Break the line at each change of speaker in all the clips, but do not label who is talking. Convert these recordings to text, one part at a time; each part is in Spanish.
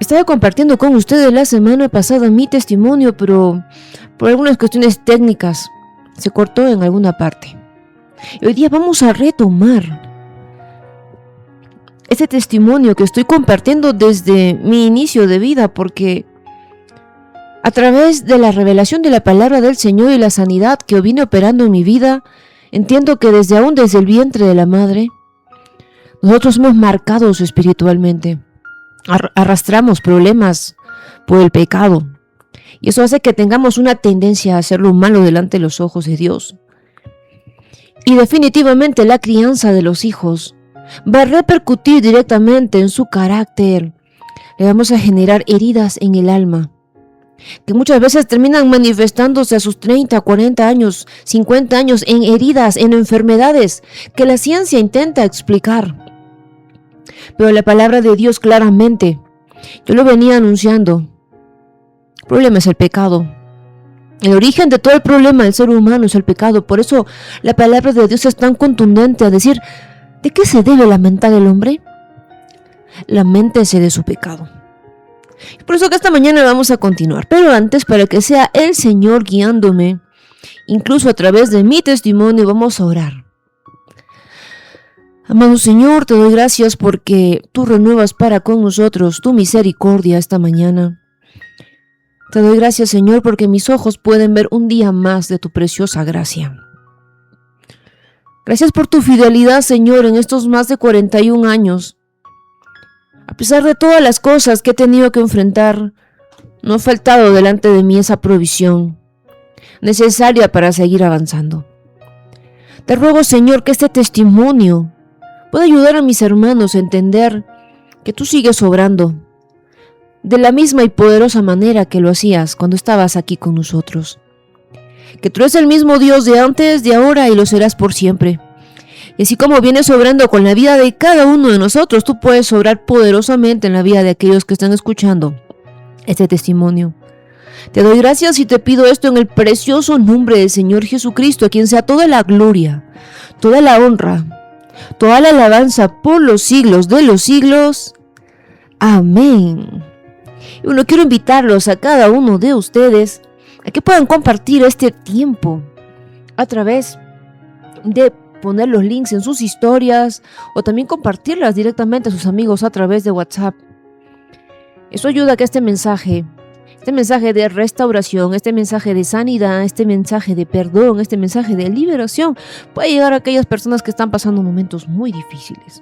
Estaba compartiendo con ustedes la semana pasada mi testimonio, pero por algunas cuestiones técnicas se cortó en alguna parte. Y hoy día vamos a retomar este testimonio que estoy compartiendo desde mi inicio de vida, porque a través de la revelación de la palabra del Señor y la sanidad que vine operando en mi vida, entiendo que desde el vientre de la madre, nosotros somos marcados espiritualmente. Arrastramos problemas por el pecado. Y eso hace que tengamos una tendencia a hacer lo malo delante de los ojos de Dios. Y definitivamente la crianza de los hijos va a repercutir directamente en su carácter. Le vamos a generar heridas en el alma, que muchas veces terminan manifestándose a sus 30, 40 años, 50 años en heridas, en enfermedades que la ciencia intenta explicar. Pero la palabra de Dios claramente, yo lo venía anunciando, el problema es el pecado. El origen de todo el problema del ser humano es el pecado. Por eso la palabra de Dios es tan contundente a decir, ¿de qué se debe lamentar el hombre? Laméntese de su pecado. Por eso que esta mañana vamos a continuar. Pero antes, para que sea el Señor guiándome, incluso a través de mi testimonio, vamos a orar. Amado Señor, te doy gracias porque tú renuevas para con nosotros tu misericordia esta mañana. Te doy gracias, Señor, porque mis ojos pueden ver un día más de tu preciosa gracia. Gracias por tu fidelidad, Señor, en estos más de 41 años. A pesar de todas las cosas que he tenido que enfrentar, no ha faltado delante de mí esa provisión necesaria para seguir avanzando. Te ruego, Señor, que este testimonio pueda ayudar a mis hermanos a entender que tú sigues obrando de la misma y poderosa manera que lo hacías cuando estabas aquí con nosotros. Que tú eres el mismo Dios de antes, de ahora y lo serás por siempre. Y así como vienes obrando con la vida de cada uno de nosotros, tú puedes obrar poderosamente en la vida de aquellos que están escuchando este testimonio. Te doy gracias y te pido esto en el precioso nombre del Señor Jesucristo, a quien sea toda la gloria, toda la honra, toda la alabanza por los siglos de los siglos. Amén. Y bueno, quiero invitarlos a cada uno de ustedes a que puedan compartir este tiempo a través de poner los links en sus historias o también compartirlas directamente a sus amigos a través de WhatsApp. Eso ayuda a que este mensaje de restauración, este mensaje de sanidad, este mensaje de perdón, este mensaje de liberación pueda llegar a aquellas personas que están pasando momentos muy difíciles.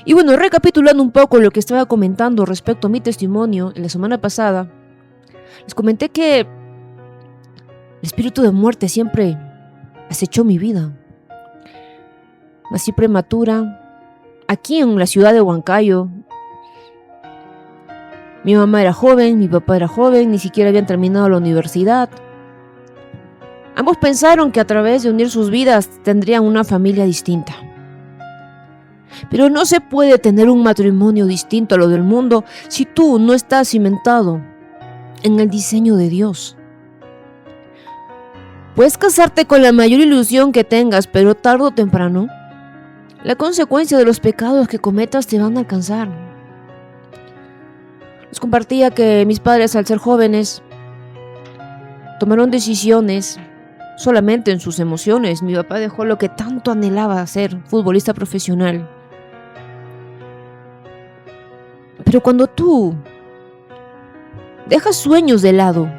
Y bueno, recapitulando un poco lo que estaba comentando respecto a mi testimonio la semana pasada, les comenté que el espíritu de muerte siempre acechó mi vida. Nací prematura, aquí en la ciudad de Huancayo. Mi mamá era joven, mi papá era joven, ni siquiera habían terminado la universidad. Ambos pensaron que a través de unir sus vidas tendrían una familia distinta. Pero no se puede tener un matrimonio distinto a lo del mundo si tú no estás cimentado en el diseño de Dios. Puedes casarte con la mayor ilusión que tengas, pero tarde o temprano, la consecuencia de los pecados que cometas te van a alcanzar. Les compartía que mis padres, al ser jóvenes, tomaron decisiones solamente en sus emociones. Mi papá dejó lo que tanto anhelaba ser, futbolista profesional. Pero cuando tú dejas sueños de lado,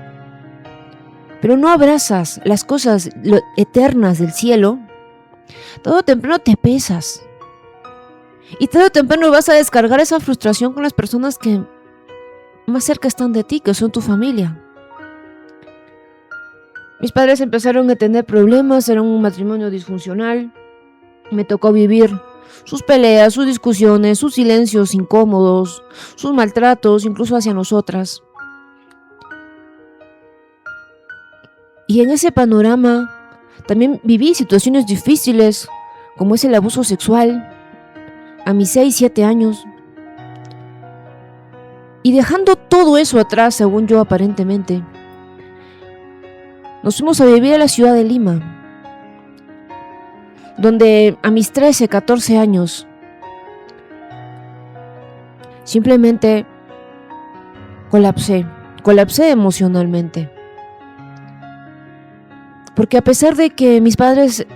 pero no abrazas las cosas eternas del cielo, tarde o temprano te pesas. Y tarde o temprano vas a descargar esa frustración con las personas que más cerca están de ti, que son tu familia. Mis padres empezaron a tener problemas, eran un matrimonio disfuncional. Me tocó vivir sus peleas, sus discusiones, sus silencios incómodos, sus maltratos, incluso hacia nosotras. Y en ese panorama también viví situaciones difíciles, como es el abuso sexual, a mis 6, 7 años. Y dejando todo eso atrás, según yo aparentemente, nos fuimos a vivir a la ciudad de Lima, donde a mis 13, 14 años, simplemente colapsé emocionalmente. Porque a pesar de que mis padres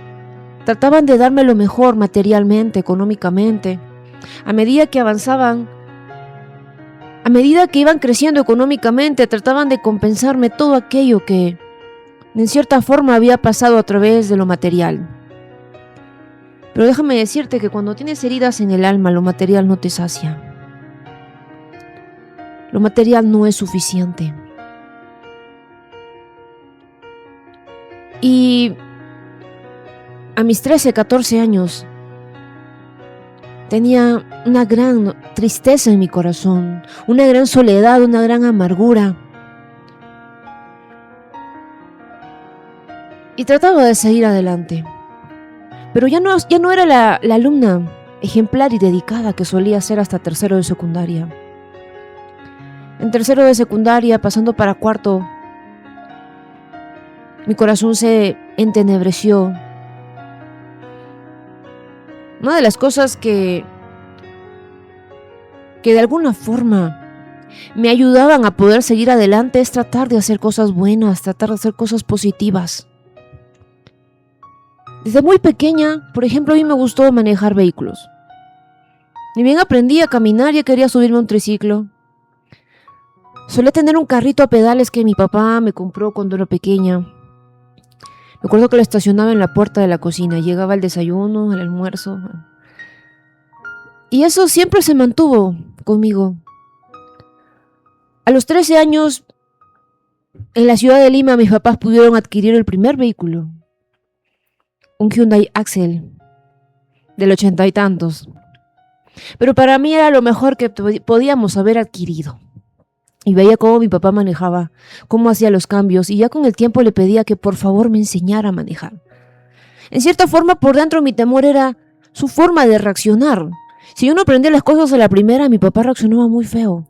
trataban de darme lo mejor materialmente, económicamente, a medida que avanzaban, a medida que iban creciendo económicamente, trataban de compensarme todo aquello que, en cierta forma, había pasado a través de lo material. Pero déjame decirte que cuando tienes heridas en el alma, lo material no te sacia. Lo material no es suficiente. Y a mis 13, 14 años, tenía una gran tristeza en mi corazón, una gran soledad, una gran amargura. Y trataba de seguir adelante. Pero ya no era la alumna ejemplar y dedicada que solía ser hasta tercero de secundaria. En tercero de secundaria, pasando para cuarto, mi corazón se entenebreció. Una de las cosas que de alguna forma me ayudaban a poder seguir adelante es tratar de hacer cosas buenas, tratar de hacer cosas positivas. Desde muy pequeña, por ejemplo, a mí me gustó manejar vehículos. Ni bien aprendí a caminar, ya quería subirme a un triciclo. Solía tener un carrito a pedales que mi papá me compró cuando era pequeña. Me acuerdo que lo estacionaba en la puerta de la cocina. Llegaba el desayuno, el almuerzo. Y eso siempre se mantuvo conmigo. A los 13 años, en la ciudad de Lima, mis papás pudieron adquirir el primer vehículo. Un Hyundai Axel del 80 y tantos. Pero para mí era lo mejor que podíamos haber adquirido. Y veía cómo mi papá manejaba, cómo hacía los cambios, y ya con el tiempo le pedía que por favor me enseñara a manejar. En cierta forma, por dentro mi temor era su forma de reaccionar. Si yo no aprendía las cosas a la primera, mi papá reaccionaba muy feo.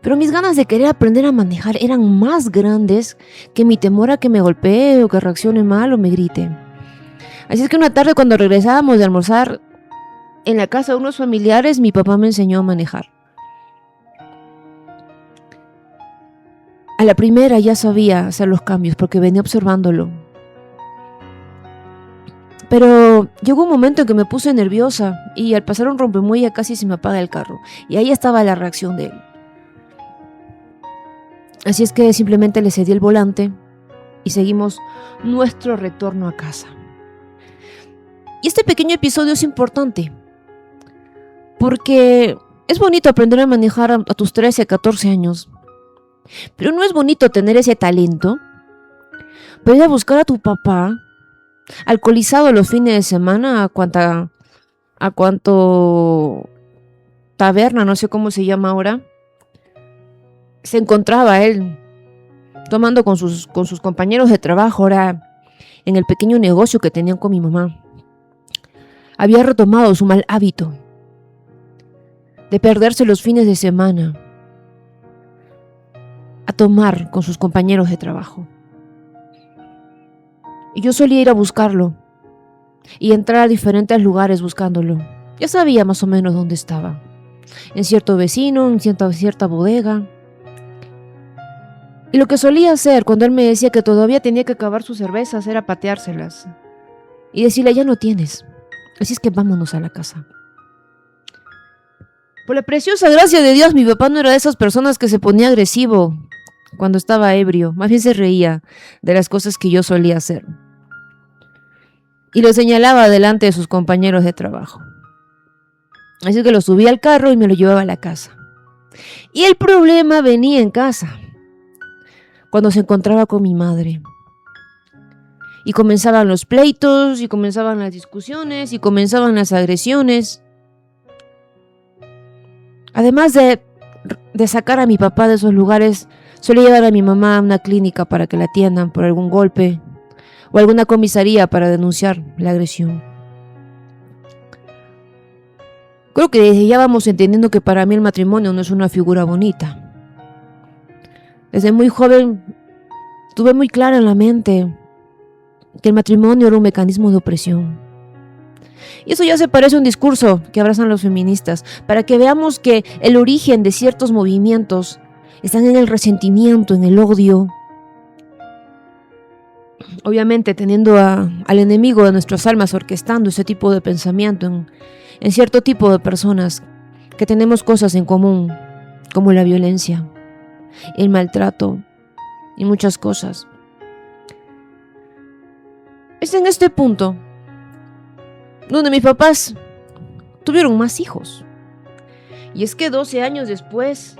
Pero mis ganas de querer aprender a manejar eran más grandes que mi temor a que me golpee o que reaccione mal o me grite. Así es que una tarde, cuando regresábamos de almorzar en la casa de unos familiares, mi papá me enseñó a manejar. A la primera ya sabía hacer los cambios porque venía observándolo. Pero llegó un momento en que me puse nerviosa y al pasar un rompemuelle casi se me apaga el carro. Y ahí estaba la reacción de él. Así es que simplemente le cedí el volante y seguimos nuestro retorno a casa. Y este pequeño episodio es importante porque es bonito aprender a manejar a tus 13, 14 años. Pero no es bonito tener ese talento para ir a buscar a tu papá alcoholizado los fines de semana a cuanto taberna, no sé cómo se llama ahora, se encontraba él tomando con sus compañeros de trabajo, ahora en el pequeño negocio que tenían con mi mamá. Había retomado su mal hábito de perderse los fines de semana a tomar con sus compañeros de trabajo. Y yo solía ir a buscarlo y entrar a diferentes lugares buscándolo. Ya sabía más o menos dónde estaba. En cierto vecino, en cierta bodega. Y lo que solía hacer cuando él me decía que todavía tenía que acabar sus cervezas era pateárselas y decirle: ya no tienes, así es que vámonos a la casa. Por la preciosa gracia de Dios, mi papá no era de esas personas que se ponía agresivo cuando estaba ebrio. Más bien se reía de las cosas que yo solía hacer y lo señalaba delante de sus compañeros de trabajo. Así que lo subí al carro y me lo llevaba a la casa. Y el problema venía en casa, cuando se encontraba con mi madre. Y comenzaban los pleitos, y comenzaban las discusiones, y comenzaban las agresiones. Además de sacar a mi papá de esos lugares, solía llevar a mi mamá a una clínica para que la atiendan por algún golpe, o alguna comisaría para denunciar la agresión. Creo que desde ya vamos entendiendo que para mí el matrimonio no es una figura bonita. Desde muy joven tuve muy claro en la mente que el matrimonio era un mecanismo de opresión. Y eso ya se parece a un discurso que abrazan los feministas, para que veamos que el origen de ciertos movimientos están en el resentimiento, en el odio. Obviamente teniendo al enemigo de nuestras almas orquestando ese tipo de pensamiento en cierto tipo de personas que tenemos cosas en común, como la violencia, el maltrato y muchas cosas. Es en este punto donde mis papás tuvieron más hijos. Y es que 12 años después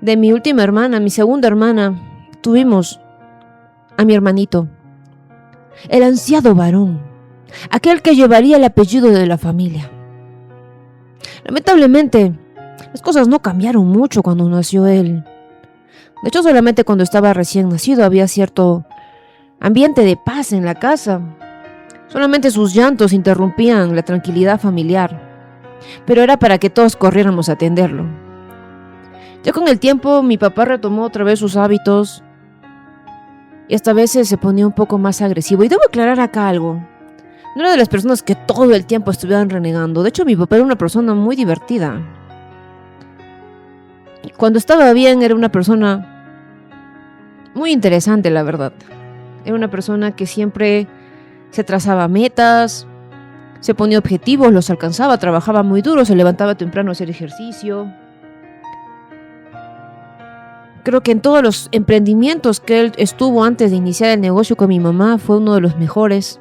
de mi última hermana, mi segunda hermana, tuvimos a mi hermanito, el ansiado varón, aquel que llevaría el apellido de la familia. Lamentablemente, las cosas no cambiaron mucho cuando nació él. De hecho, solamente cuando estaba recién nacido había cierto ambiente de paz en la casa. Solamente sus llantos interrumpían la tranquilidad familiar, pero era para que todos corriéramos a atenderlo. Ya con el tiempo, mi papá retomó otra vez sus hábitos y esta vez se ponía un poco más agresivo. Y debo aclarar acá algo. No era de las personas que todo el tiempo estuvieran renegando. De hecho, mi papá era una persona muy divertida. Cuando estaba bien, era una persona muy interesante, la verdad. Era una persona que siempre se trazaba metas, se ponía objetivos, los alcanzaba, trabajaba muy duro, se levantaba temprano a hacer ejercicio. Creo que en todos los emprendimientos que él estuvo antes de iniciar el negocio con mi mamá, fue uno de los mejores.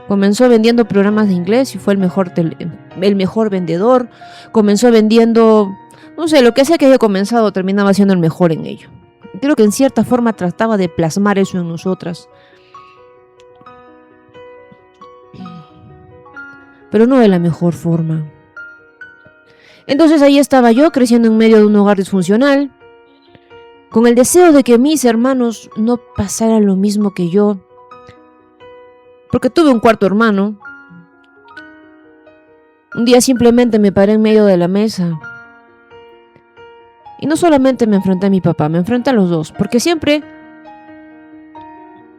Comenzó vendiendo programas de inglés y fue el mejor vendedor. Comenzó vendiendo, no sé, lo que sea que haya comenzado, terminaba siendo el mejor en ello. Creo que en cierta forma trataba de plasmar eso en nosotras. Pero no de la mejor forma. Entonces ahí estaba yo, creciendo en medio de un hogar disfuncional, con el deseo de que mis hermanos no pasaran lo mismo que yo, porque tuve un cuarto hermano. Un día simplemente me paré en medio de la mesa y no solamente me enfrenté a mi papá, me enfrenté a los dos, porque siempre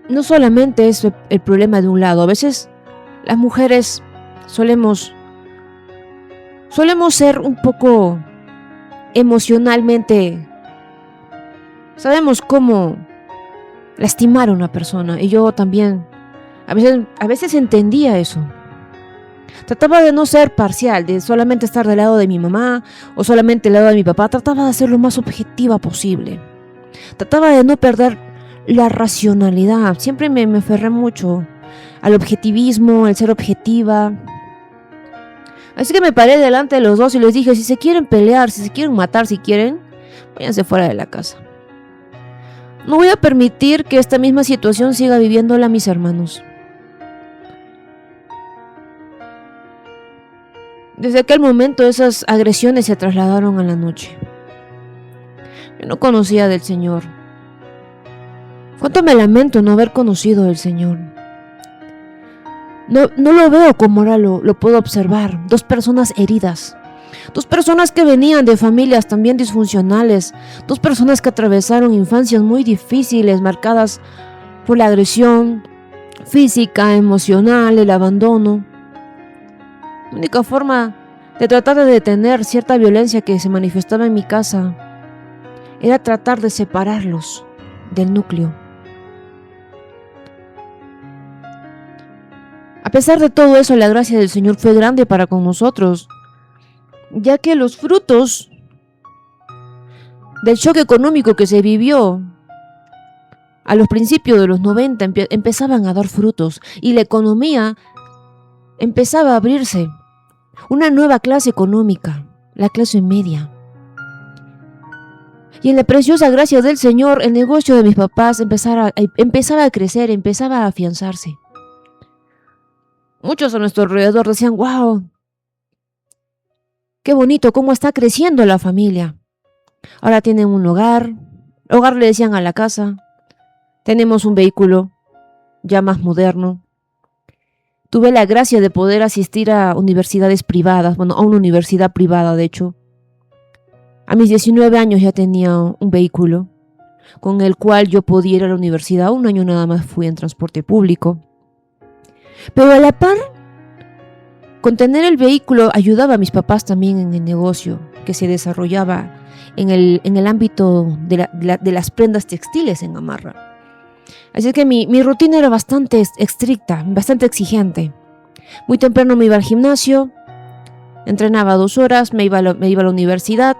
no solamente es el problema de un lado. A veces las mujeres solemos ser un poco emocionalmente, sabemos cómo lastimar a una persona, y yo también a veces entendía eso. Trataba de no ser parcial, de solamente estar del lado de mi mamá o solamente del lado de mi papá. Trataba de ser lo más objetiva posible. Trataba de no perder la racionalidad. Siempre me aferré mucho al objetivismo, al ser objetiva. Así que me paré delante de los dos y les dije, si se quieren pelear, si se quieren matar, si quieren, váyanse fuera de la casa. No voy a permitir que esta misma situación siga viviéndola mis hermanos. Desde aquel momento esas agresiones se trasladaron a la noche. Yo no conocía del Señor. Cuánto me lamento no haber conocido del Señor. No lo veo como ahora lo puedo observar. Dos personas heridas. Dos personas que venían de familias también disfuncionales. Dos personas que atravesaron infancias muy difíciles, marcadas por la agresión física, emocional, el abandono. La única forma de tratar de detener cierta violencia que se manifestaba en mi casa era tratar de separarlos del núcleo. A pesar de todo eso, la gracia del Señor fue grande para con nosotros, ya que los frutos del shock económico que se vivió a los principios de los 90 empezaban a dar frutos y la economía empezaba a abrirse. Una nueva clase económica, la clase media. Y en la preciosa gracia del Señor, el negocio de mis papás empezaba a crecer, empezaba a afianzarse. Muchos a nuestro alrededor decían, wow, qué bonito, cómo está creciendo la familia. Ahora tienen un hogar le decían a la casa, tenemos un vehículo ya más moderno. Tuve la gracia de poder asistir a universidades privadas, a una universidad privada de hecho. A mis 19 años ya tenía un vehículo con el cual yo podía ir a la universidad. Un año nada más fui en transporte público. Pero a la par, con tener el vehículo ayudaba a mis papás también en el negocio. que se desarrollaba en el ámbito de las prendas textiles en Gamarra. Así que mi rutina era bastante estricta, bastante exigente. Muy temprano me iba al gimnasio, entrenaba 2 horas, me iba a la universidad,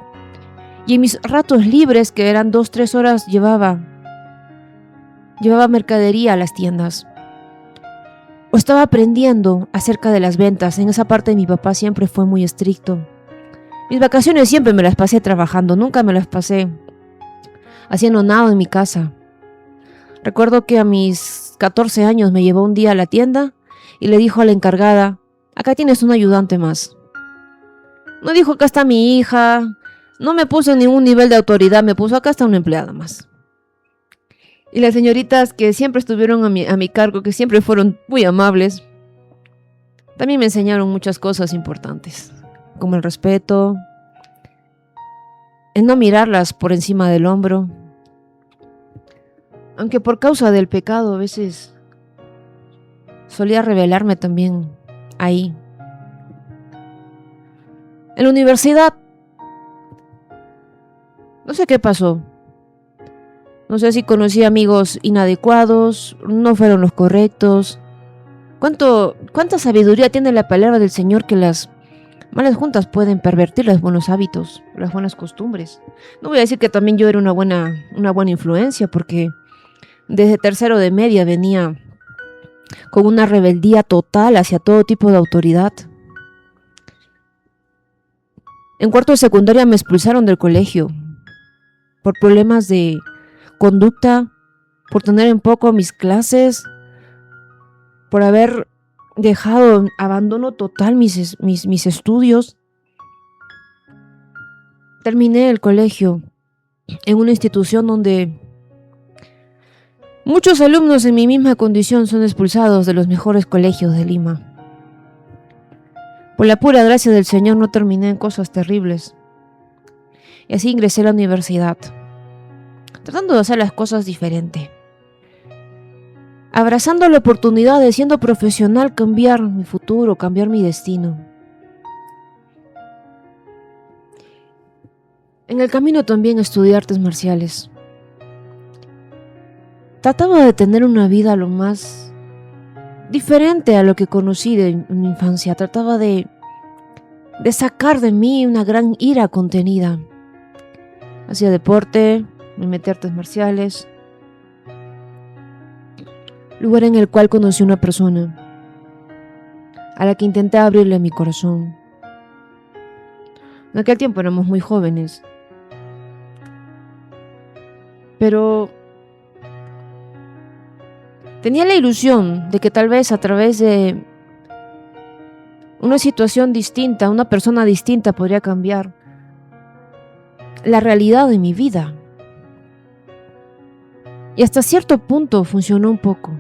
y en mis ratos libres, que eran 2-3 horas, llevaba mercadería a las tiendas. O estaba aprendiendo acerca de las ventas. En esa parte mi papá siempre fue muy estricto. Mis vacaciones siempre me las pasé trabajando, nunca me las pasé haciendo nada en mi casa. Recuerdo que a mis 14 años me llevó un día a la tienda y le dijo a la encargada: acá tienes un ayudante más. No dijo: acá está mi hija. No me puso en ningún nivel de autoridad, me puso: acá está una empleada más. Y las señoritas que siempre estuvieron a mi cargo, que siempre fueron muy amables, también me enseñaron muchas cosas importantes, como el respeto, en no mirarlas por encima del hombro. Aunque por causa del pecado a veces solía rebelarme también ahí. En la universidad, no sé qué pasó. No sé si conocí amigos inadecuados, no fueron los correctos. ¿Cuánta sabiduría tiene la palabra del Señor que las malas juntas pueden pervertir los buenos hábitos, las buenas costumbres? No voy a decir que también yo era una buena influencia, porque desde tercero de media venía con una rebeldía total hacia todo tipo de autoridad. En cuarto de secundaria me expulsaron del colegio por problemas de conducta, por tener en poco mis clases, por haber dejado en abandono total mis estudios. Terminé el colegio en una institución donde muchos alumnos en mi misma condición son expulsados de los mejores colegios de Lima. Por la pura gracia del Señor no terminé en cosas terribles. Y así ingresé a la universidad, tratando de hacer las cosas diferente. Abrazando la oportunidad de, siendo profesional, cambiar mi futuro, cambiar mi destino. En el camino también estudié artes marciales. Trataba de tener una vida lo más diferente a lo que conocí de mi infancia. Trataba de sacar de mí una gran ira contenida. Hacía deporte, me metí a artes marciales. Lugar en el cual conocí a una persona a la que intenté abrirle mi corazón. En aquel tiempo éramos muy jóvenes, pero tenía la ilusión de que tal vez a través de una situación distinta, una persona distinta, podría cambiar la realidad de mi vida. Y hasta cierto punto funcionó un poco.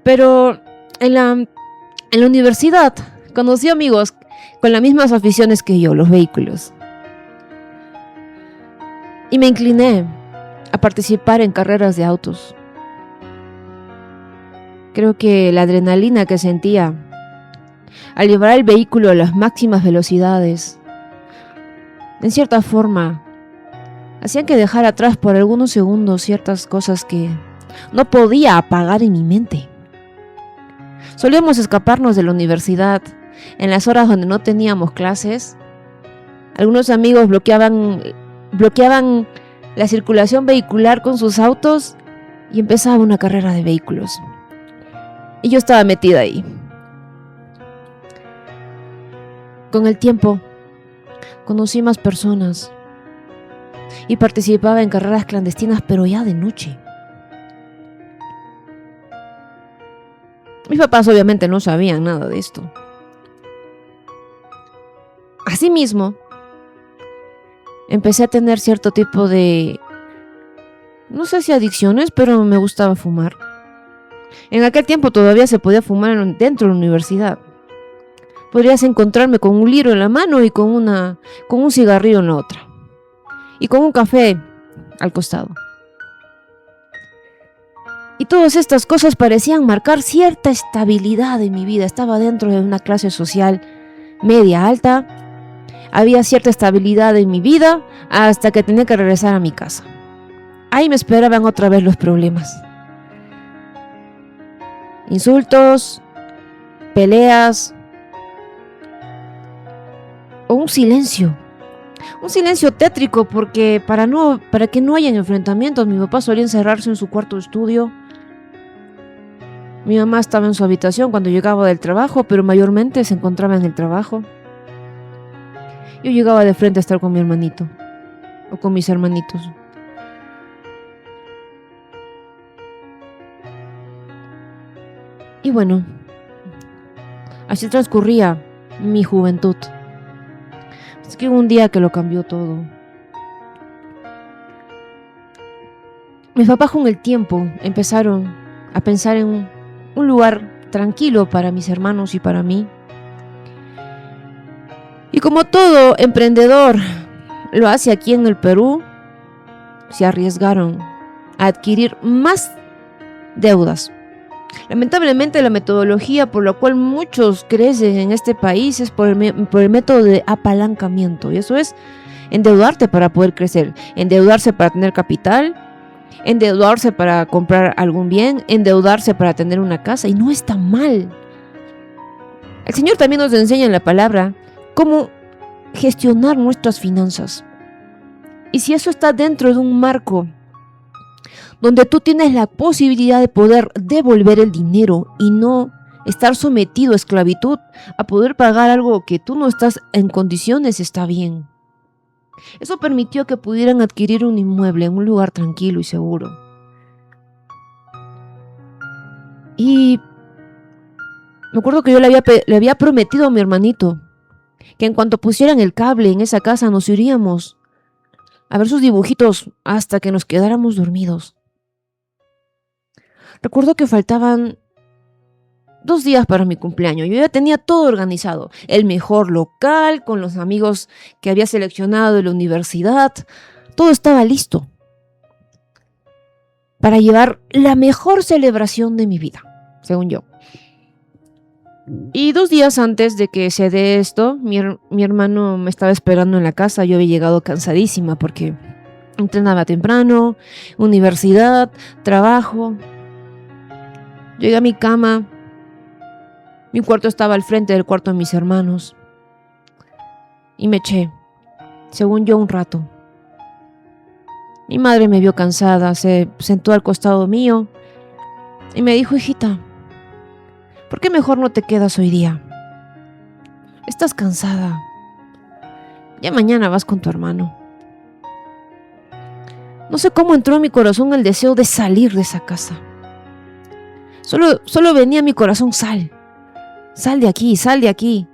Pero en la universidad conocí amigos con las mismas aficiones que yo, los vehículos. Y me incliné a participar en carreras de autos. Creo que la adrenalina que sentía al llevar el vehículo a las máximas velocidades, en cierta forma, hacían que dejara atrás por algunos segundos ciertas cosas que no podía apagar en mi mente. Solíamos escaparnos de la universidad en las horas donde no teníamos clases. Algunos amigos bloqueaban la circulación vehicular con sus autos y empezaba una carrera de vehículos. Y yo estaba metida ahí. Con el tiempo, conocí más personas y participaba en carreras clandestinas, pero ya de noche. Mis papás obviamente no sabían nada de esto. Asimismo, empecé a tener cierto tipo de, no sé si adicciones, pero me gustaba fumar. En aquel tiempo todavía se podía fumar dentro de la universidad. Podrías encontrarme con un libro en la mano y con un cigarrillo en la otra. Y con un café al costado. Y todas estas cosas parecían marcar cierta estabilidad en mi vida. Estaba dentro de una clase social media alta. había cierta estabilidad en mi vida hasta que tenía que regresar a mi casa. Ahí me esperaban otra vez los problemas. Insultos, peleas o un silencio tétrico, porque para que no hayan enfrentamientos, mi papá solía encerrarse en su cuarto de estudio. Mi mamá estaba en su habitación cuando llegaba del trabajo, pero mayormente se encontraba en el trabajo. Yo llegaba de frente a estar con mi hermanito o con mis hermanitos. Y bueno, así transcurría mi juventud. Es que hubo un día que lo cambió todo. Mis papás con el tiempo empezaron a pensar en un lugar tranquilo para mis hermanos y para mí. Y como todo emprendedor lo hace aquí en el Perú, se arriesgaron a adquirir más deudas. Lamentablemente, la metodología por la cual muchos crecen en este país es por el método de apalancamiento. Y eso es endeudarte para poder crecer, endeudarse para tener capital, endeudarse para comprar algún bien, endeudarse para tener una casa. Y no está mal. El Señor también nos enseña en la palabra cómo gestionar nuestras finanzas. Y si eso está dentro de un marco donde tú tienes la posibilidad de poder devolver el dinero y no estar sometido a esclavitud, a poder pagar algo que tú no estás en condiciones, está bien. Eso permitió que pudieran adquirir un inmueble en un lugar tranquilo y seguro. Y me acuerdo que yo le había prometido a mi hermanito que en cuanto pusieran el cable en esa casa nos iríamos a ver sus dibujitos hasta que nos quedáramos dormidos. Recuerdo que faltaban 2 días para mi cumpleaños. Yo ya tenía todo organizado. El mejor local, con los amigos que había seleccionado de la universidad. Todo estaba listo para llevar la mejor celebración de mi vida, según yo. Y 2 días antes de que se dé esto, mi hermano me estaba esperando en la casa. Yo había llegado cansadísima porque entrenaba temprano, universidad, trabajo. Llegué a mi cama. Mi cuarto estaba al frente del cuarto de mis hermanos. Y me eché, según yo, un rato. Mi madre me vio cansada, se sentó al costado mío y me dijo: hijita, ¿por qué mejor no te quedas hoy día? Estás cansada. Ya mañana vas con tu hermano. No sé cómo entró en mi corazón el deseo de salir de esa casa. Solo venía a mi corazón: sal de aquí, sal de aquí.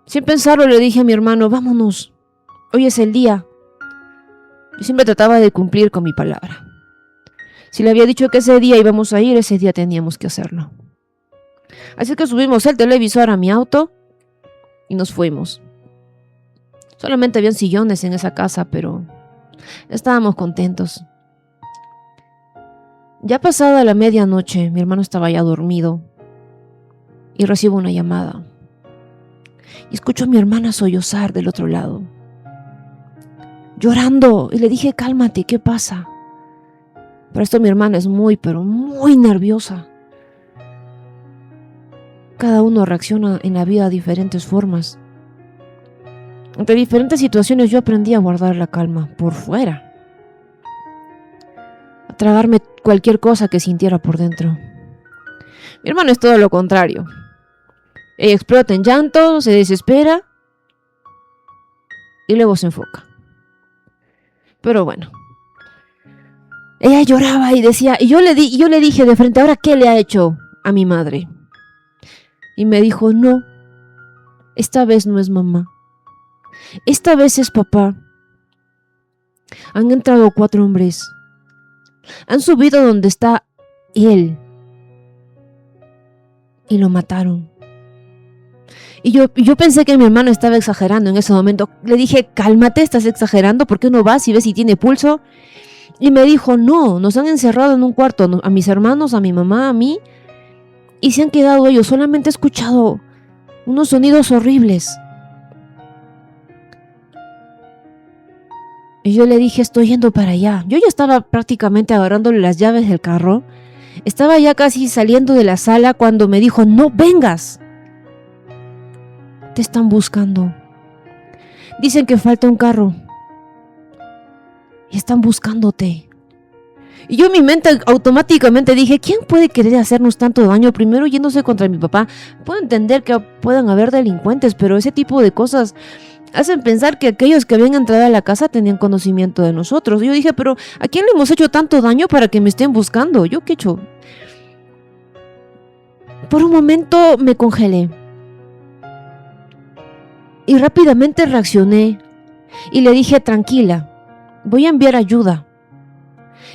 Sin pensarlo le dije a mi hermano: vámonos, hoy es el día. Yo siempre trataba de cumplir con mi palabra. Si le había dicho que ese día íbamos a ir, ese día teníamos que hacerlo. Así que subimos el televisor a mi auto y nos fuimos. Solamente habían sillones en esa casa, pero estábamos contentos. Ya pasada la medianoche, mi hermano estaba ya dormido y recibo una llamada. Y escucho a mi hermana sollozar del otro lado, llorando. Y le dije: cálmate, ¿qué pasa? Pero esto mi hermana es pero muy nerviosa. Cada uno reacciona en la vida de diferentes formas. Entre diferentes situaciones yo aprendí a guardar la calma por fuera, a tragarme cualquier cosa que sintiera por dentro. Mi hermano es todo lo contrario. Ella explota en llanto, se desespera y luego se enfoca. Pero bueno, ella lloraba y decía, y yo le dije de frente: ¿ahora qué le ha hecho a mi madre? Y me dijo: no, esta vez no es mamá, esta vez es papá. Han entrado 4 hombres, han subido donde está él y lo mataron. Y yo pensé que mi hermano estaba exagerando en ese momento. Le dije: cálmate, estás exagerando, ¿por qué no vas y ves si tiene pulso? Y me dijo: no, nos han encerrado en un cuarto, a mis hermanos, a mi mamá, a mí, y se han quedado ellos. Solamente he escuchado unos sonidos horribles. Y yo le dije, estoy yendo para allá. Yo ya estaba prácticamente agarrándole las llaves del carro. Estaba ya casi saliendo de la sala cuando me dijo, no vengas. Te están buscando. Dicen que falta un carro. Y están buscándote. Y yo en mi mente automáticamente dije, ¿quién puede querer hacernos tanto daño? Primero yéndose contra mi papá. Puedo entender que puedan haber delincuentes, pero ese tipo de cosas hacen pensar que aquellos que habían entrado a la casa tenían conocimiento de nosotros. Y yo dije, pero ¿a quién le hemos hecho tanto daño para que me estén buscando? ¿Yo qué he hecho? Por un momento me congelé. Y rápidamente reaccioné. Y le dije, tranquila, voy a enviar ayuda.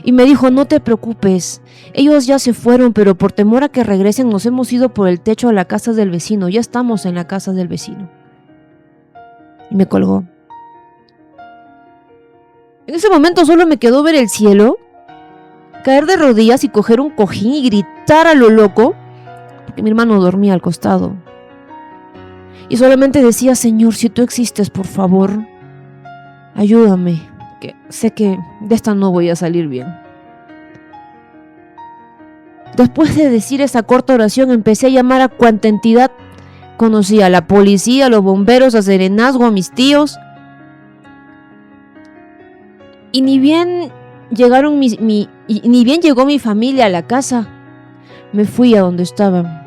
Y me dijo, no te preocupes, ellos ya se fueron, pero por temor a que regresen nos hemos ido por el techo a la casa del vecino. Ya estamos en la casa del vecino. Y me colgó. En ese momento solo me quedó ver el cielo, caer de rodillas y coger un cojín y gritar a lo loco, porque mi hermano dormía al costado. Y solamente decía, Señor, si tú existes, por favor, ayúdame, que sé que de esta no voy a salir bien. Después de decir esa corta oración, empecé a llamar a cuanta entidad conocía, a la policía, a los bomberos, a Serenazgo, a mis tíos. Y ni bien llegó mi familia a la casa, me fui a donde estaba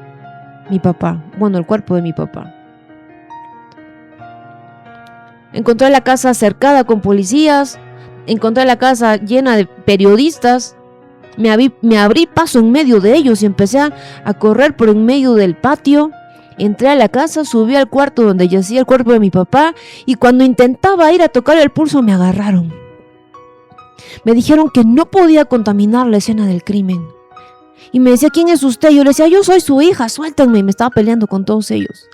mi papá, bueno, el cuerpo de mi papá. Encontré la casa cercada con policías, encontré la casa llena de periodistas, me abrí paso en medio de ellos y empecé a correr por en medio del patio. Entré a la casa, subí al cuarto donde yacía el cuerpo de mi papá y cuando intentaba ir a tocar el pulso me agarraron. Me dijeron que no podía contaminar la escena del crimen. Y me decía, ¿quién es usted? Yo le decía, yo soy su hija, suéltenme. Y me estaba peleando con todos ellos.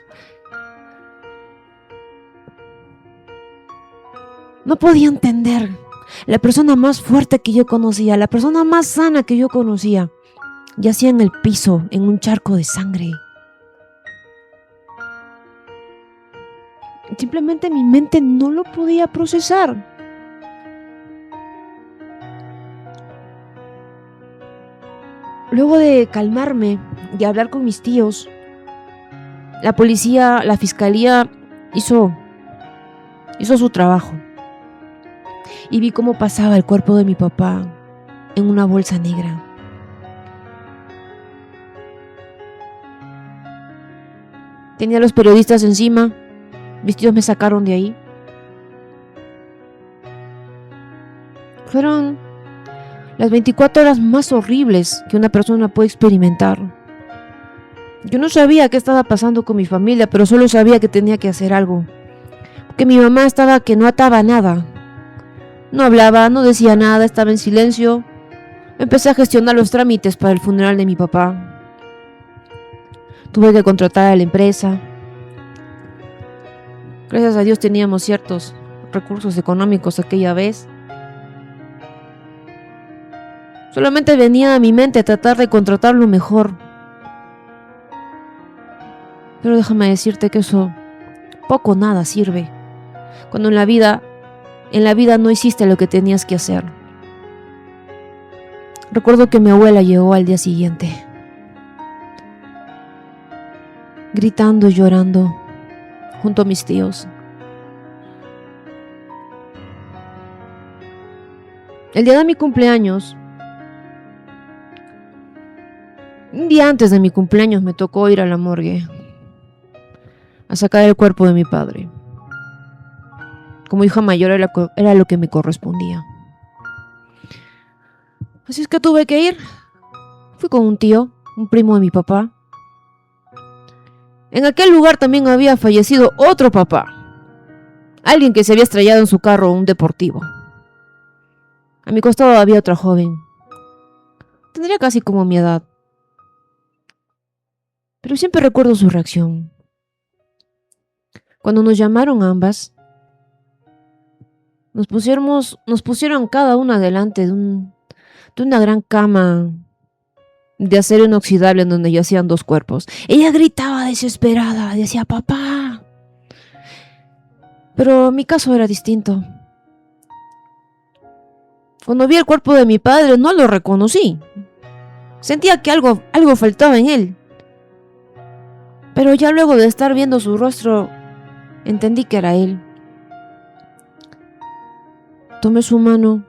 No podía entender. La persona más fuerte que yo conocía, la persona más sana que yo conocía, yacía en el piso, en un charco de sangre. Simplemente mi mente no lo podía procesar. Luego de calmarme y hablar con mis tíos, la policía, la fiscalía hizo su trabajo. Y vi cómo pasaba el cuerpo de mi papá en una bolsa negra. Tenía a los periodistas encima, mis tíos me sacaron de ahí. Fueron las 24 horas más horribles que una persona puede experimentar. Yo no sabía qué estaba pasando con mi familia, pero solo sabía que tenía que hacer algo. Porque mi mamá estaba que no ataba nada. No hablaba, no decía nada, estaba en silencio. Empecé a gestionar los trámites para el funeral de mi papá. Tuve que contratar a la empresa. Gracias a Dios teníamos ciertos recursos económicos aquella vez. Solamente venía a mi mente a tratar de contratar lo mejor. Pero déjame decirte que eso poco o nada sirve. Cuando en la vida no hiciste lo que tenías que hacer. Recuerdo que mi abuela llegó al día siguiente, gritando y llorando junto a mis tíos. El día de mi cumpleaños, un día antes de mi cumpleaños, me tocó ir a la morgue a sacar el cuerpo de mi padre. Como hija mayor era lo que me correspondía. Así es que tuve que ir. Fui con un tío, un primo de mi papá. En aquel lugar también había fallecido otro papá. Alguien que se había estrellado en su carro, un deportivo. A mi costado había otra joven. Tendría casi como mi edad. Pero siempre recuerdo su reacción. Cuando nos llamaron ambas, nos pusieron cada una delante de una gran cama de acero inoxidable en donde yacían dos cuerpos. Ella gritaba desesperada, decía papá. Pero mi caso era distinto. Cuando vi el cuerpo de mi padre no lo reconocí. Sentía que algo faltaba en él. Pero ya luego de estar viendo su rostro, entendí que era él. Tomé su mano.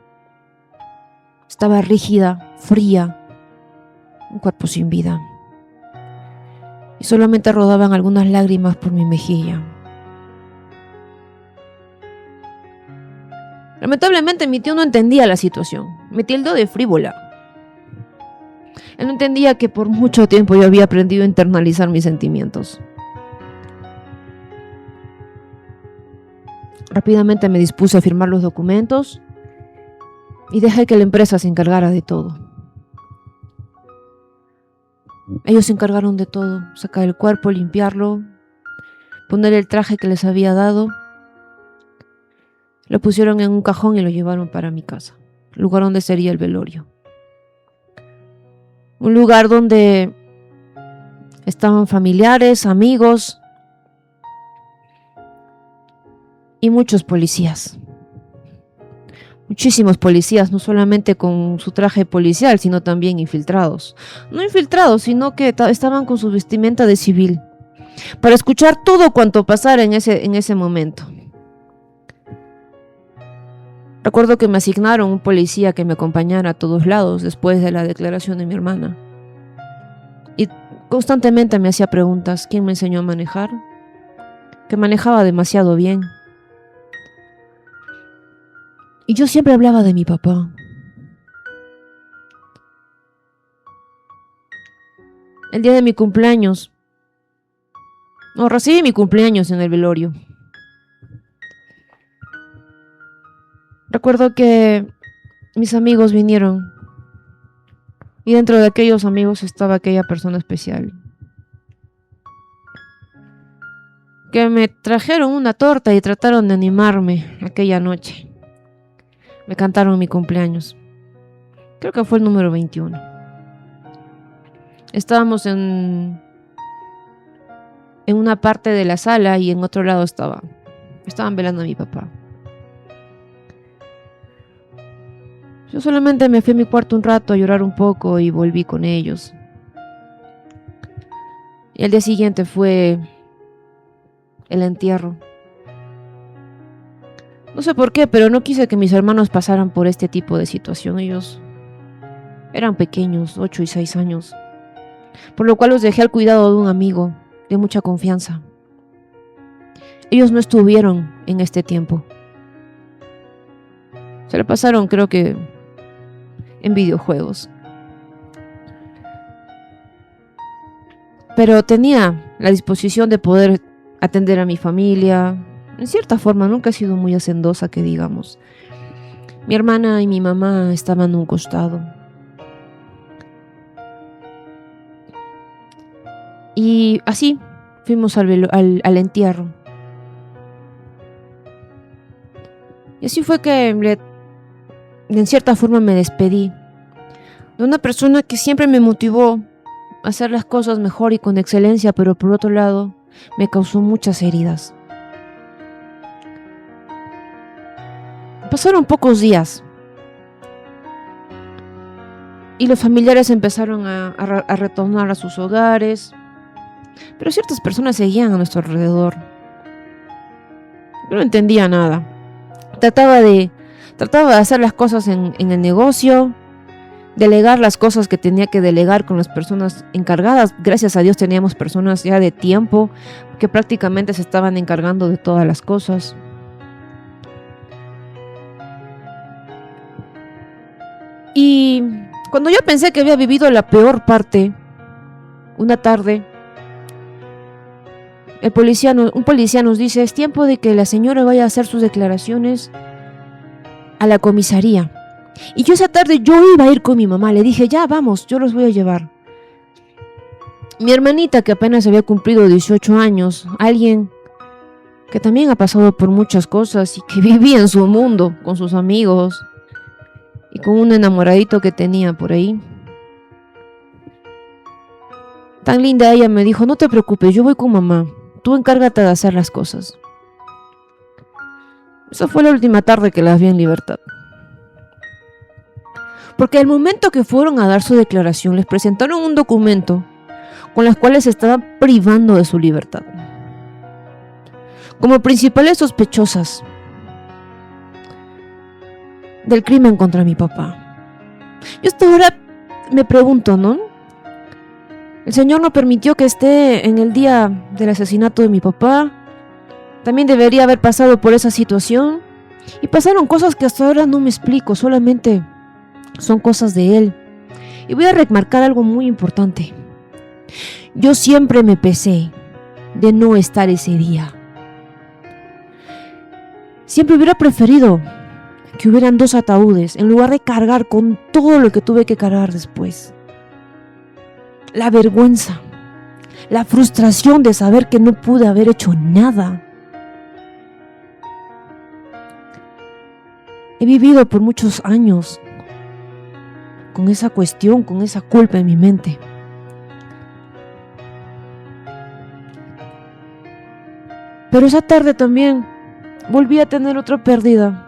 Estaba rígida, fría, un cuerpo sin vida. Y solamente rodaban algunas lágrimas por mi mejilla. Lamentablemente mi tío no entendía la situación. Me tildó de frívola. Él no entendía que por mucho tiempo yo había aprendido a internalizar mis sentimientos. Rápidamente me dispuse a firmar los documentos y dejé que la empresa se encargara de todo. Ellos se encargaron de todo, sacar el cuerpo, limpiarlo, poner el traje que les había dado. Lo pusieron en un cajón y lo llevaron para mi casa, lugar donde sería el velorio. Un lugar donde estaban familiares, amigos y muchos policías. Muchísimos policías, no solamente con su traje policial, sino también infiltrados. No infiltrados, sino que estaban con su vestimenta de civil, para escuchar todo cuanto pasara en ese momento. Recuerdo que me asignaron un policía que me acompañara a todos lados después de la declaración de mi hermana. Y constantemente me hacía preguntas. ¿Quién me enseñó a manejar? Que manejaba demasiado bien. Y yo siempre hablaba de mi papá. El día de mi cumpleaños. No, recibí mi cumpleaños en el velorio. Recuerdo que mis amigos vinieron. Y dentro de aquellos amigos estaba aquella persona especial. Que me trajeron una torta y trataron de animarme aquella noche. Me cantaron mi cumpleaños. Creo que fue el número 21. Estábamos en una parte de la sala y en otro lado estaban velando a mi papá. Yo solamente me fui a mi cuarto un rato a llorar un poco y volví con ellos. Y al día siguiente fue el entierro. No sé por qué, pero no quise que mis hermanos pasaran por este tipo de situación. Ellos eran pequeños, 8 y 6 años. Por lo cual los dejé al cuidado de un amigo de mucha confianza. Ellos no estuvieron en este tiempo. Se la pasaron, creo que, en videojuegos. Pero tenía la disposición de poder atender a mi familia. En cierta forma, nunca he sido muy hacendosa, que digamos. Mi hermana y mi mamá estaban a un costado. Y así fuimos al entierro. Y así fue que en cierta forma me despedí de una persona que siempre me motivó a hacer las cosas mejor y con excelencia, pero por otro lado me causó muchas heridas. Pasaron pocos días y los familiares empezaron a retornar a sus hogares, pero ciertas personas seguían a nuestro alrededor. Yo no entendía nada. Trataba de hacer las cosas en el negocio, delegar las cosas que tenía que delegar con las personas encargadas. Gracias a Dios teníamos personas ya de tiempo que prácticamente se estaban encargando de todas las cosas. Y cuando yo pensé que había vivido la peor parte, una tarde, un policía nos dice: es tiempo de que la señora vaya a hacer sus declaraciones a la comisaría. Y yo esa tarde yo iba a ir con mi mamá. Le dije: ya vamos, yo los voy a llevar. Mi hermanita, que apenas había cumplido 18 años, alguien que también ha pasado por muchas cosas y que vivía en su mundo con sus amigos y con un enamoradito que tenía por ahí, Tan linda ella me dijo, no te preocupes, yo voy con mamá, tú encárgate de hacer las cosas. Esa fue la última tarde que las vi en libertad. Porque al momento que fueron a dar su declaración, les presentaron un documento con las cuales se estaban privando de su libertad. Como principales sospechosas del crimen contra mi papá. Yo hasta ahora me pregunto, ¿no? El Señor no permitió que esté en el día del asesinato de mi papá. También debería haber pasado por esa situación. Y pasaron cosas que hasta ahora no me explico, solamente son cosas de Él. Y voy a remarcar algo muy importante. Yo siempre me pesé de no estar ese día. Siempre hubiera preferido que hubieran 2 ataúdes en lugar de cargar con todo lo que tuve que cargar después. La vergüenza, la frustración de saber que no pude haber hecho nada. He vivido por muchos años con esa cuestión, con esa culpa en mi mente. Pero esa tarde también volví a tener otra pérdida.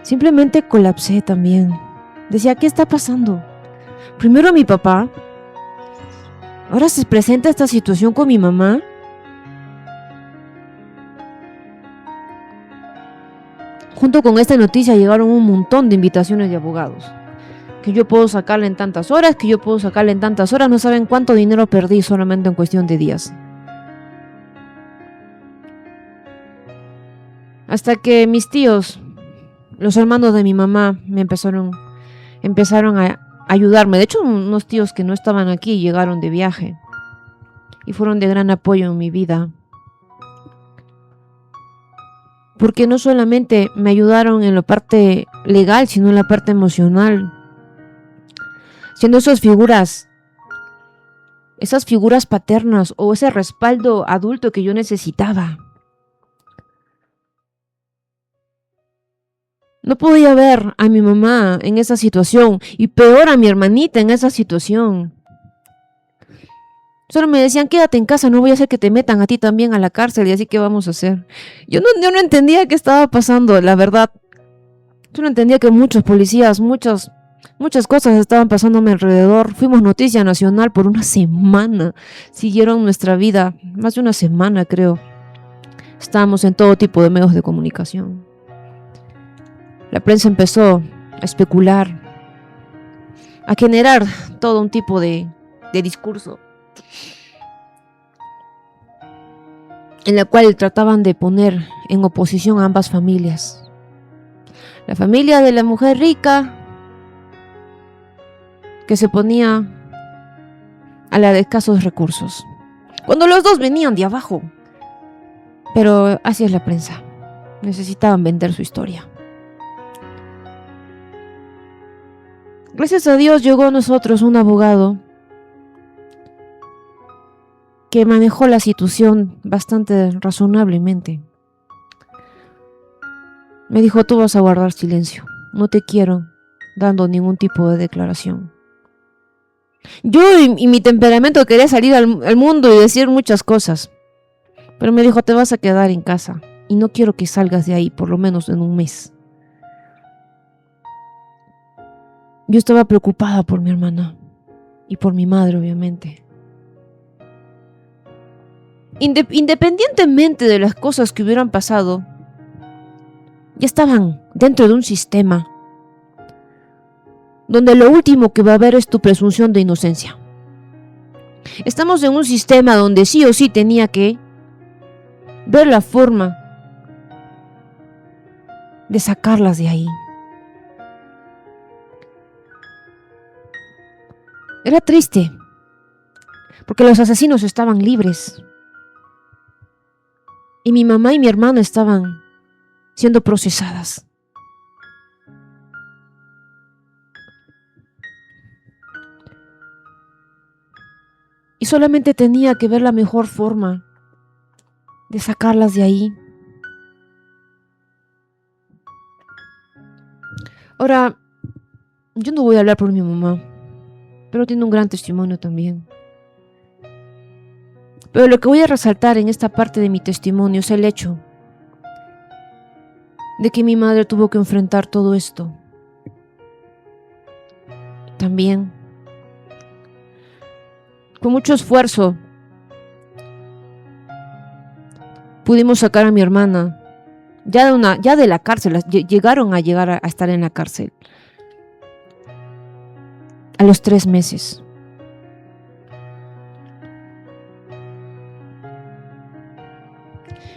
Simplemente colapsé también. Decía, ¿qué está pasando? Primero mi papá. Ahora se presenta esta situación con mi mamá. Junto con esta noticia llegaron un montón de invitaciones de abogados. Que yo puedo sacarle en tantas horas, que yo puedo sacarle en tantas horas. No saben cuánto dinero perdí solamente en cuestión de días. Hasta que mis tíos, los hermanos de mi mamá, empezaron a ayudarme. De hecho, unos tíos que no estaban aquí llegaron de viaje y fueron de gran apoyo en mi vida. Porque no solamente me ayudaron en la parte legal, sino en la parte emocional. Siendo esas figuras paternas o ese respaldo adulto que yo necesitaba. No podía ver a mi mamá en esa situación y peor a mi hermanita en esa situación. Solo me decían, quédate en casa, no voy a hacer que te metan a ti también a la cárcel y así que vamos a hacer. Yo no entendía qué estaba pasando, la verdad. Yo no entendía que muchos policías, muchas cosas estaban pasando a mi alrededor. Fuimos noticia nacional por una semana. Siguieron nuestra vida, más de una semana creo. Estábamos en todo tipo de medios de comunicación. La prensa empezó a especular, a generar todo un tipo de discurso en la cual trataban de poner en oposición a ambas familias. La familia de la mujer rica que se ponía a la de escasos recursos, cuando los dos venían de abajo. Pero así es la prensa, necesitaban vender su historia. Gracias a Dios llegó a nosotros un abogado que manejó la situación bastante razonablemente. Me dijo, tú vas a guardar silencio, no te quiero dando ningún tipo de declaración. Yo y mi temperamento quería salir al mundo y decir muchas cosas, pero me dijo, te vas a quedar en casa y no quiero que salgas de ahí por lo menos en un mes. Yo estaba preocupada por mi hermana y por mi madre, obviamente. Independientemente de las cosas que hubieran pasado, ya estaban dentro de un sistema donde lo último que va a haber es tu presunción de inocencia. Estamos en un sistema donde sí o sí tenía que ver la forma de sacarlas de ahí. Era triste, porque los asesinos estaban libres. Y mi mamá y mi hermano estaban siendo procesadas. Y solamente tenía que ver la mejor forma de sacarlas de ahí. Ahora, yo no voy a hablar por mi mamá. pero tiene un gran testimonio también. Pero lo que voy a resaltar en esta parte de mi testimonio es el hecho de que mi madre tuvo que enfrentar todo esto. También, con mucho esfuerzo, pudimos sacar a mi hermana ya de la cárcel. Llegaron a estar en la cárcel a los 3 meses.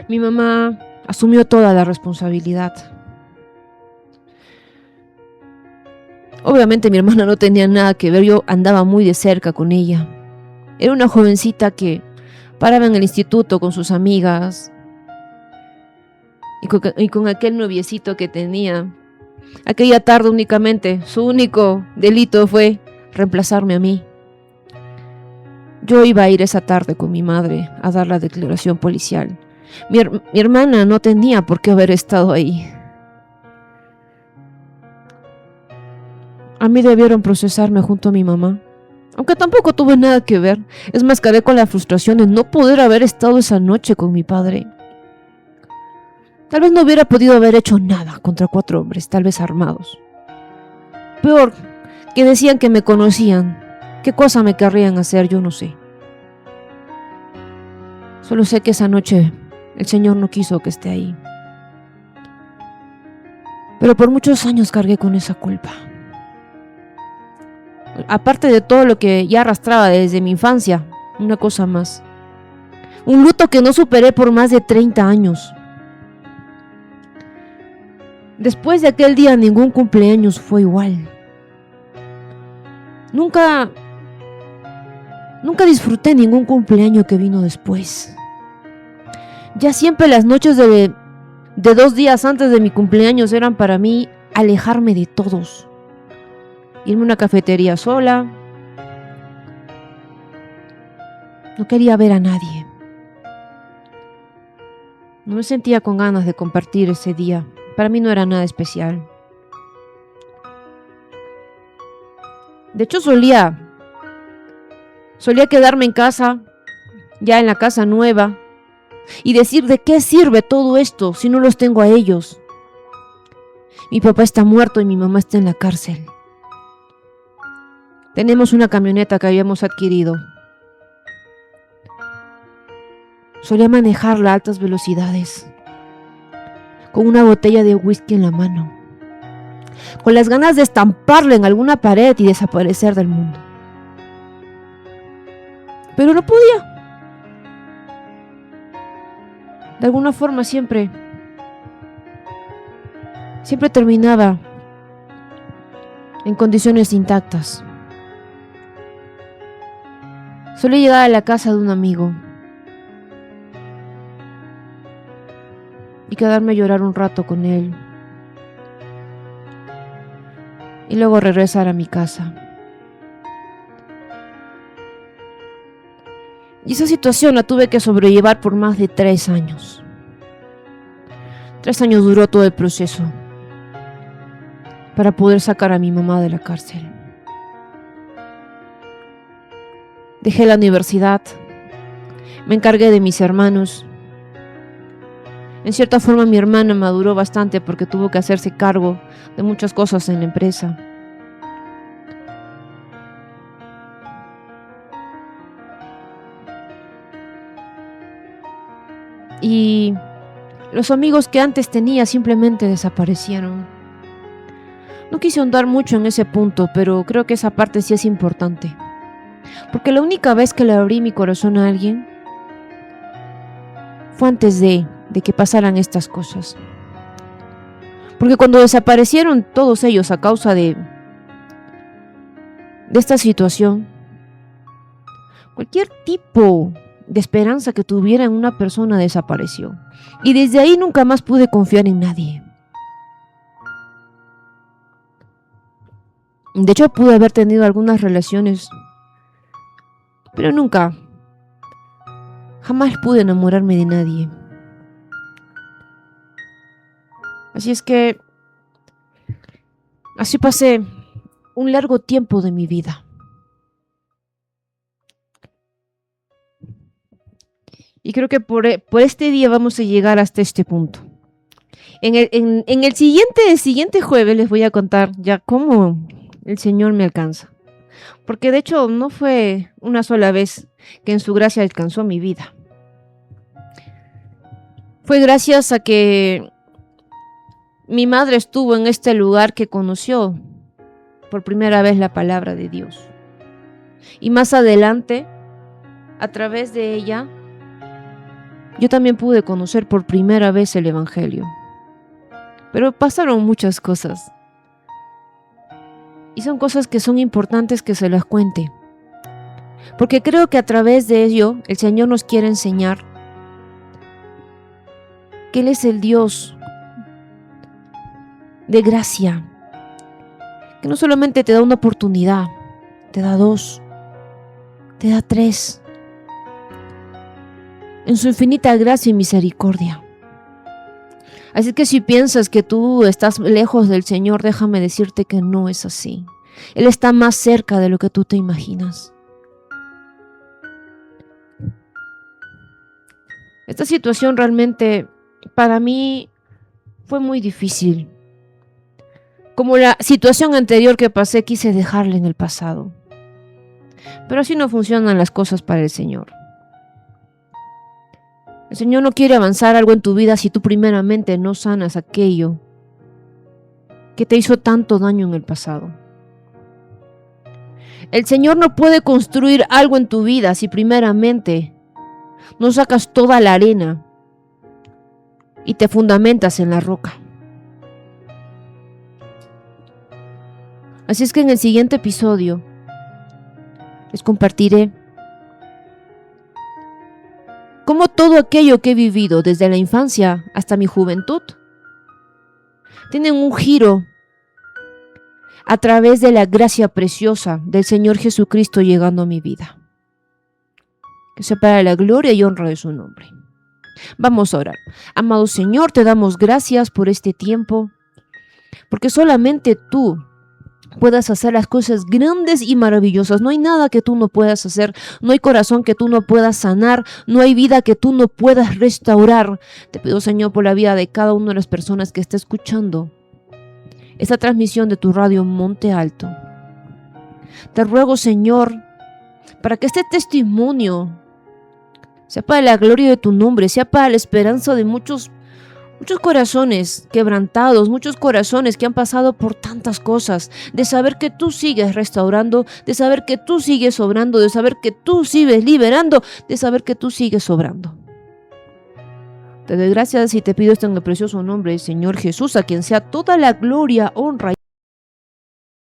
Mi mamá asumió toda la responsabilidad. Obviamente mi hermana no tenía nada que ver, yo andaba muy de cerca con ella. Era una jovencita que paraba en el instituto con sus amigas y con aquel noviecito que tenía. Aquella tarde únicamente, su único delito fue reemplazarme a mí. Yo iba a ir esa tarde con mi madre a dar la declaración policial. Mi hermana no tenía por qué haber estado ahí. A mí debieron procesarme junto a mi mamá, aunque tampoco tuve nada que ver. Es más, quedé con la frustración de no poder haber estado esa noche con mi padre. Tal vez no hubiera podido haber hecho nada contra 4 hombres, tal vez armados. Peor, que decían que me conocían. ¿Qué cosa me querrían hacer? Yo no sé. Solo sé que esa noche el Señor no quiso que esté ahí. Pero por muchos años cargué con esa culpa. Aparte de todo lo que ya arrastraba desde mi infancia, una cosa más. Un luto que no superé por más de 30 años. Después de aquel día, ningún cumpleaños fue igual. Nunca disfruté ningún cumpleaños que vino después. Ya siempre las noches de 2 días antes de mi cumpleaños eran para mí alejarme de todos. Irme a una cafetería sola. No quería ver a nadie. No me sentía con ganas de compartir ese día. Para mí no era nada especial. De hecho, solía quedarme en casa, ya en la casa nueva, y decir: ¿de qué sirve todo esto si no los tengo a ellos? Mi papá está muerto y mi mamá está en la cárcel. Tenemos una camioneta que habíamos adquirido. Solía manejarla a altas velocidades, con una botella de whisky en la mano, con las ganas de estamparla en alguna pared y desaparecer del mundo. Pero no podía. De alguna forma siempre terminaba en condiciones intactas. Solía llegar a la casa de un amigo y quedarme a llorar un rato con él, y luego regresar a mi casa. Y esa situación la tuve que sobrellevar por más de 3 años. 3 años duró todo el proceso para poder sacar a mi mamá de la cárcel. Dejé la universidad, me encargué de mis hermanos. En cierta forma mi hermana maduró bastante porque tuvo que hacerse cargo de muchas cosas en la empresa. Y los amigos que antes tenía simplemente desaparecieron. No quise ahondar mucho en ese punto, pero creo que esa parte sí es importante. Porque la única vez que le abrí mi corazón a alguien fue antes de que pasaran estas cosas. Porque cuando desaparecieron todos ellos a causa de esta situación, cualquier tipo de esperanza que tuviera en una persona desapareció. Y desde ahí nunca más pude confiar en nadie. De hecho, pude haber tenido algunas relaciones, pero jamás pude enamorarme de nadie. Así es que así pasé un largo tiempo de mi vida. Y creo que por este día vamos a llegar hasta este punto. En el siguiente jueves les voy a contar ya cómo el Señor me alcanza. Porque de hecho no fue una sola vez que en su gracia alcanzó mi vida. Fue gracias a que mi madre estuvo en este lugar que conoció por primera vez la palabra de Dios. Y más adelante, a través de ella, yo también pude conocer por primera vez el Evangelio. Pero pasaron muchas cosas. Y son cosas que son importantes que se las cuente. Porque creo que a través de ello el Señor nos quiere enseñar que Él es el Dios de gracia. Que no solamente te da una oportunidad, te da 2, te da 3. En su infinita gracia y misericordia. Así que si piensas que tú estás lejos del Señor, déjame decirte que no es así. Él está más cerca de lo que tú te imaginas. Esta situación realmente para mí fue muy difícil. Como la situación anterior que pasé, quise dejarla en el pasado. Pero así no funcionan las cosas para el Señor. El Señor no quiere avanzar algo en tu vida si tú primeramente no sanas aquello que te hizo tanto daño en el pasado. El Señor no puede construir algo en tu vida si primeramente no sacas toda la arena y te fundamentas en la roca. Así es que en el siguiente episodio les compartiré cómo todo aquello que he vivido desde la infancia hasta mi juventud tienen un giro a través de la gracia preciosa del Señor Jesucristo llegando a mi vida. Que sea para la gloria y honra de su nombre. Vamos a orar. Amado Señor, te damos gracias por este tiempo, porque solamente tú puedas hacer las cosas grandes y maravillosas. No hay nada que tú no puedas hacer, no hay corazón que tú no puedas sanar, no hay vida que tú no puedas restaurar. Te pido, Señor, por la vida de cada una de las personas que está escuchando esta transmisión de tu radio Monte Alto. Te ruego, Señor, para que este testimonio sea para la gloria de tu nombre, sea para la esperanza de muchos corazones quebrantados, muchos corazones que han pasado por tantas cosas, de saber que tú sigues restaurando, de saber que tú sigues obrando, de saber que tú sigues liberando, de saber que tú sigues obrando. Te doy gracias y te pido esto en el precioso nombre del Señor Jesús, a quien sea toda la gloria, honra